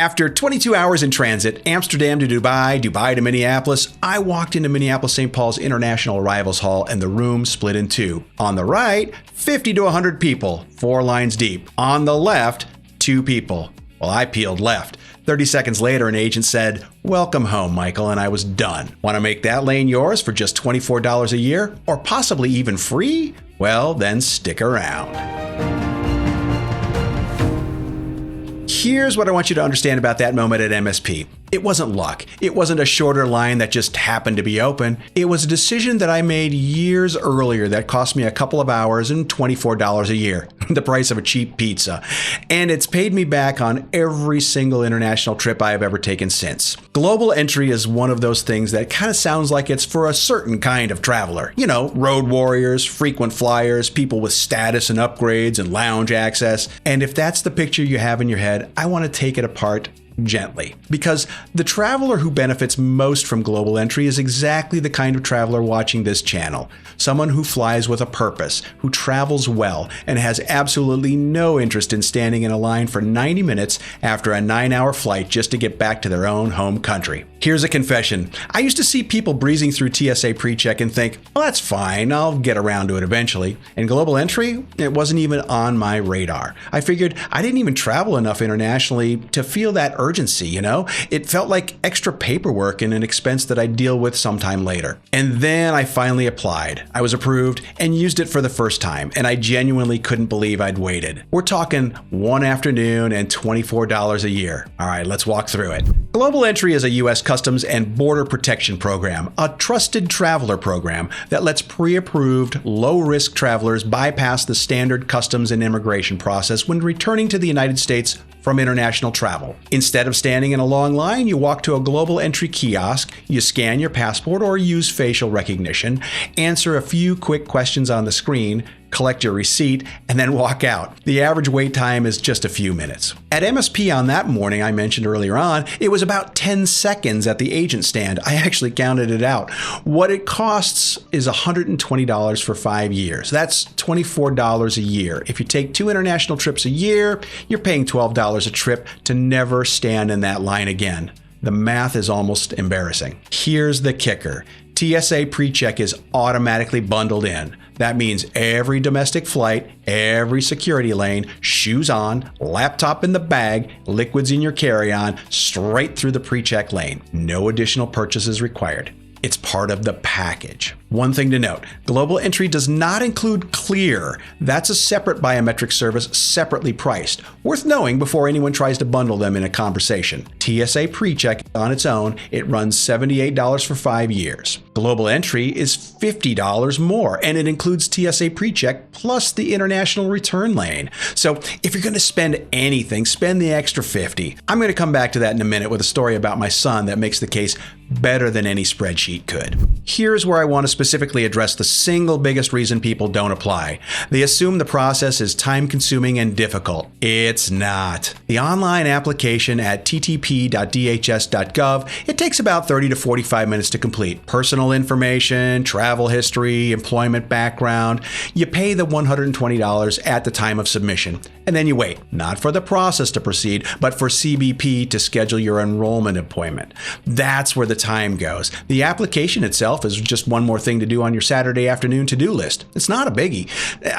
After 22 hours in transit, Amsterdam to Dubai, Dubai to Minneapolis, I walked into Minneapolis-St. Paul's International Arrivals Hall and the room split in two. On the right, 50 to 100 people, 4 lines deep. On the left, 2 people. Well, I peeled left. 30 seconds later, an agent said, "Welcome home, Michael," and I was done. Want to make that lane yours for just $24 a year, or possibly even free? Well, then stick around. Here's what I want you to understand about that moment at MSP. It wasn't luck. It wasn't a shorter line that just happened to be open. It was a decision that I made years earlier that cost me a couple of hours and $24 a year, the price of a cheap pizza. And it's paid me back on every single international trip I have ever taken since. Global entry is one of those things that kind of sounds like it's for a certain kind of traveler. You know, road warriors, frequent flyers, people with status and upgrades and lounge access. And if that's the picture you have in your head, I want to take it apart gently, because the traveler who benefits most from global entry is exactly the kind of traveler watching this channel. Someone who flies with a purpose, who travels well, and has absolutely no interest in standing in a line for 90 minutes after a 9-hour flight just to get back to their own home country. Here's a confession. I used to see people breezing through TSA PreCheck and think, well, that's fine, I'll get around to it eventually. And global entry, it wasn't even on my radar. I figured I didn't even travel enough internationally to feel that urgency, you know? It felt like extra paperwork and an expense that I'd deal with sometime later. And then I finally applied. I was approved and used it for the first time, and I genuinely couldn't believe I'd waited. We're talking one afternoon and $24 a year. All right, let's walk through it. Global entry is a U.S. Customs and Border Protection program, a trusted traveler program that lets pre-approved, low-risk travelers bypass the standard customs and immigration process when returning to the United States from international travel. Instead of standing in a long line, you walk to a global entry kiosk, you scan your passport or use facial recognition, answer a few quick questions on the screen, collect your receipt, and then walk out. The average wait time is just a few minutes. At MSP on that morning I mentioned earlier on, it was about 10 seconds at the agent stand. I actually counted it out. What it costs is $120 for 5 years. That's $24 a year. If you take 2 international trips a year, you're paying $12 a trip to never stand in that line again. The math is almost embarrassing. Here's the kicker. TSA PreCheck is automatically bundled in. That means every domestic flight, every security lane, shoes on, laptop in the bag, liquids in your carry-on, straight through the PreCheck lane. No additional purchases required. It's part of the package. One thing to note, global entry does not include Clear. That's a separate biometric service separately priced. Worth knowing before anyone tries to bundle them in a conversation. TSA PreCheck on its own, it runs $78 for 5 years. Global entry is $50 more, and it includes TSA PreCheck plus the international return lane. So if you're going to spend anything, spend the extra $50. I'm going to come back to that in a minute with a story about my son that makes the case better than any spreadsheet could. Here's where I want to specifically address the single biggest reason people don't apply. They assume the process is time-consuming and difficult. It's not. The online application at ttp.dhs.gov, it takes about 30 to 45 minutes to complete. Personal information, travel history, employment background. You pay the $120 at the time of submission, and then you wait, not for the process to proceed, but for CBP to schedule your enrollment appointment. That's where the time goes. The application itself is just one more thing to do on your Saturday afternoon to-do list. It's not a biggie.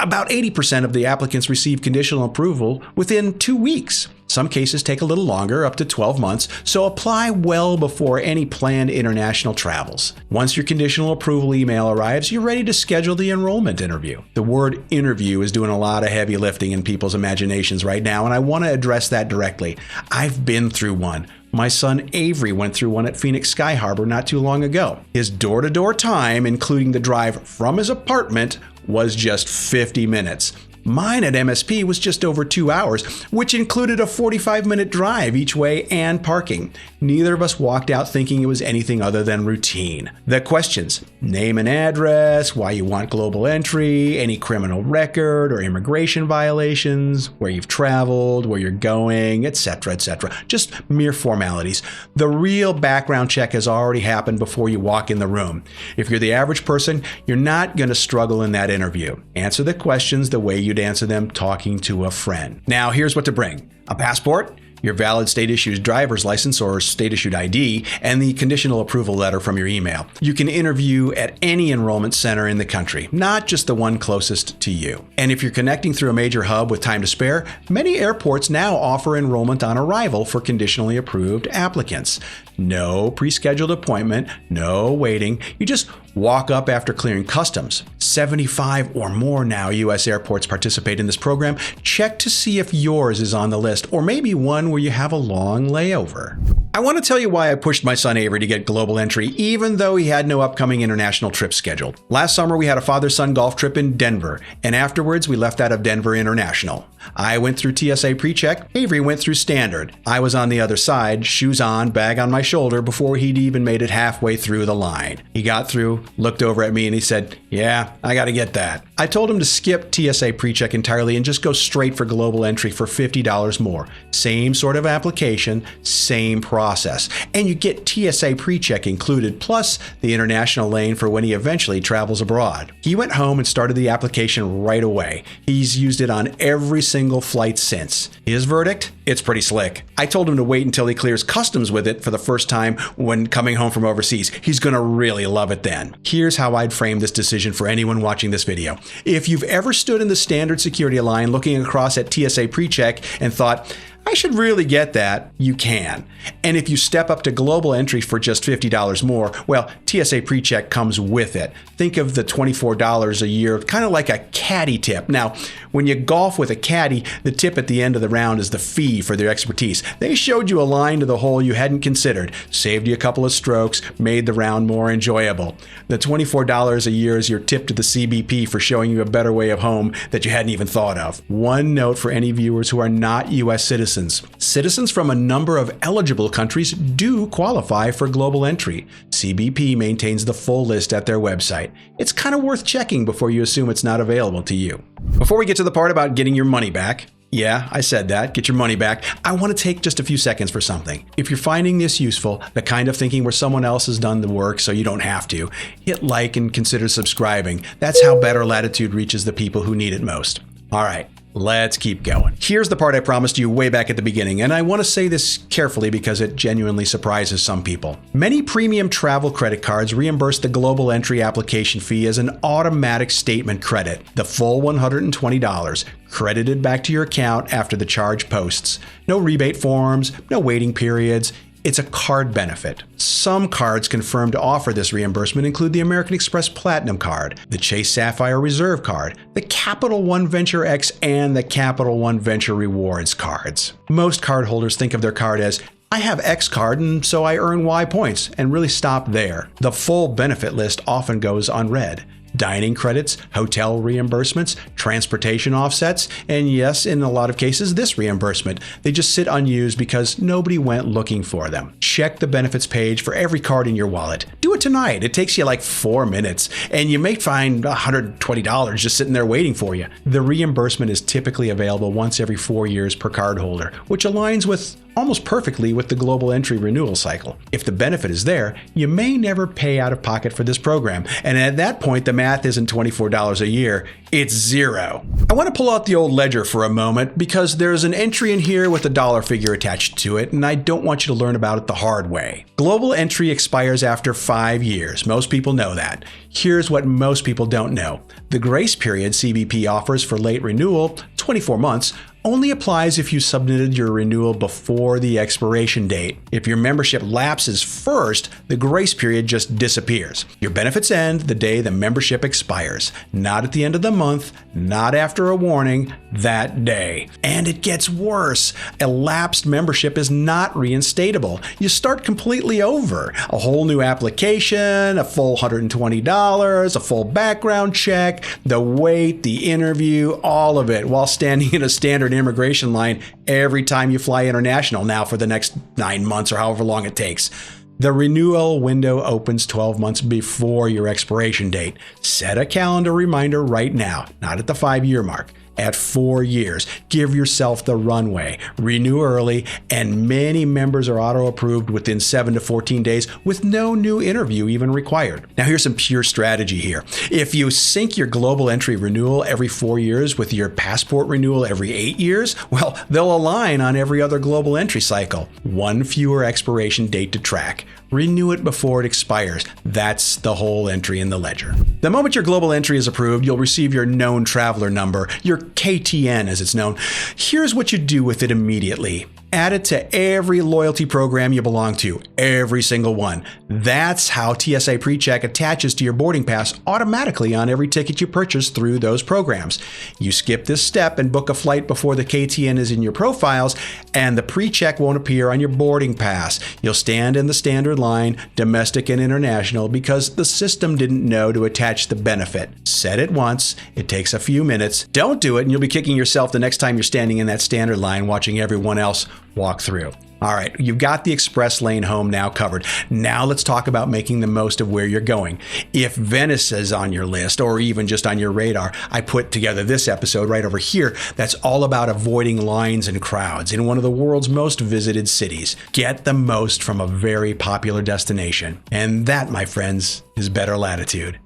About 80% of the applicants receive conditional approval within 2 weeks. Some cases take a little longer, up to 12 months, so apply well before any planned international travels. Once your conditional approval email arrives, you're ready to schedule the enrollment interview. The word interview is doing a lot of heavy lifting in people's imaginations right now, and I want to address that directly. I've been through one. My son Avery went through one at Phoenix Sky Harbor not too long ago. His door-to-door time, including the drive from his apartment, was just 50 minutes. Mine at MSP was just over 2 hours, which included a 45-minute drive each way and parking. Neither of us walked out thinking it was anything other than routine. The questions: name and address, why you want global entry, any criminal record or immigration violations, where you've traveled, where you're going, etc., etc. Just mere formalities. The real background check has already happened before you walk in the room. If you're the average person, you're not going to struggle in that interview. Answer the questions the way you'd answer them talking to a friend. Now, here's what to bring: a passport, your valid state-issued driver's license or state-issued ID, and the conditional approval letter from your email. You can interview at any enrollment center in the country, not just the one closest to you. And if you're connecting through a major hub with time to spare, many airports now offer enrollment on arrival for conditionally approved applicants. No pre-scheduled appointment, no waiting. You just walk up after clearing customs. 75 or more now U.S. airports participate in this program. Check to see if yours is on the list, or maybe one where you have a long layover. I want to tell you why I pushed my son Avery to get global entry, even though he had no upcoming international trips scheduled. Last summer, we had a father-son golf trip in Denver, and afterwards, we left out of Denver International. I went through TSA PreCheck, Avery went through Standard. I was on the other side, shoes on, bag on my shoulder, before he'd even made it halfway through the line. He got through, looked over at me, and he said, "Yeah, I gotta get that." I told him to skip TSA PreCheck entirely and just go straight for global entry for $50 more. Same sort of application, same process. And you get TSA PreCheck included, plus the international lane for when he eventually travels abroad. He went home and started the application right away. He's used it on every single flight since. His verdict? It's pretty slick. I told him to wait until he clears customs with it for the first time when coming home from overseas. He's gonna really love it then. Here's how I'd frame this decision for anyone watching this video. If you've ever stood in the standard security line looking across at TSA PreCheck and thought, "I should really get that," you can. And if you step up to global entry for just $50 more, well, TSA PreCheck comes with it. Think of the $24 a year, kind of like a caddy tip. Now, when you golf with a caddy, the tip at the end of the round is the fee for their expertise. They showed you a line to the hole you hadn't considered, saved you a couple of strokes, made the round more enjoyable. The $24 a year is your tip to the CBP for showing you a better way of home that you hadn't even thought of. One note for any viewers who are not U.S. citizens. Citizens from a number of eligible countries do qualify for global entry. CBP maintains the full list at their website. It's kind of worth checking before you assume it's not available to you. Before we get to the part about getting your money back, yeah, I said that, get your money back, I want to take just a few seconds for something. If you're finding this useful, the kind of thinking where someone else has done the work so you don't have to, hit like and consider subscribing. That's how Better Latitude reaches the people who need it most. All right. Let's keep going. Here's the part I promised you way back at the beginning, and I want to say this carefully because it genuinely surprises some people. Many premium travel credit cards reimburse the global entry application fee as an automatic statement credit, the full $120, credited back to your account after the charge posts. No rebate forms, no waiting periods. It's a card benefit. Some cards confirmed to offer this reimbursement include the American Express Platinum Card, the Chase Sapphire Reserve Card, the Capital One Venture X, and the Capital One Venture Rewards cards. Most cardholders think of their card as, "I have X card and so I earn Y points," and really stop there. The full benefit list often goes unread. Dining credits, hotel reimbursements, transportation offsets, and yes, in a lot of cases, this reimbursement. They just sit unused because nobody went looking for them. Check the benefits page for every card in your wallet. Do it tonight. It takes you like 4 minutes, and you may find $120 just sitting there waiting for you. The reimbursement is typically available once every 4 years per cardholder, which aligns with almost perfectly with the global entry renewal cycle. If the benefit is there, you may never pay out of pocket for this program. And at that point, the math isn't $24 a year, it's zero. I want to pull out the old ledger for a moment because there's an entry in here with a dollar figure attached to it, and I don't want you to learn about it the hard way. Global entry expires after 5 years. Most people know that. Here's what most people don't know. The grace period CBP offers for late renewal, 24 months, only applies if you submitted your renewal before the expiration date. If your membership lapses first, the grace period just disappears. Your benefits end the day the membership expires, not at the end of the month, not after a warning, that day. And it gets worse. A lapsed membership is not reinstatable. You start completely over. A whole new application, a full $120, a full background check, the wait, the interview, all of it, while standing in a standard immigration line every time you fly international now for the next 9 months or however long it takes. The renewal window opens 12 months before your expiration date. Set a calendar reminder right now, not at the 5-year mark. at 4 years. Give yourself the runway. Renew early, and many members are auto-approved within 7 to 14 days with no new interview even required. Now here's some pure strategy here. If you sync your global entry renewal every 4 years with your passport renewal every 8 years, well, they'll align on every other global entry cycle. One fewer expiration date to track. Renew it before it expires. That's the whole entry in the ledger. The moment your global entry is approved, you'll receive your known traveler number, your KTN as it's known. Here's what you do with it immediately. Add it to every loyalty program you belong to, every single one. That's how TSA PreCheck attaches to your boarding pass automatically on every ticket you purchase through those programs. You skip this step and book a flight before the KTN is in your profiles, and the PreCheck won't appear on your boarding pass. You'll stand in the standard line, domestic and international, because the system didn't know to attach the benefit. Set it once, it takes a few minutes. Don't do it and you'll be kicking yourself the next time you're standing in that standard line watching everyone else walk through. All right, you've got the express lane home now covered. Now let's talk about making the most of where you're going. If Venice is on your list or even just on your radar, I put together this episode right over here that's all about avoiding lines and crowds in one of the world's most visited cities. Get the most from a very popular destination. And that, my friends, is better Latitude.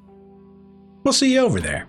We'll see you over there.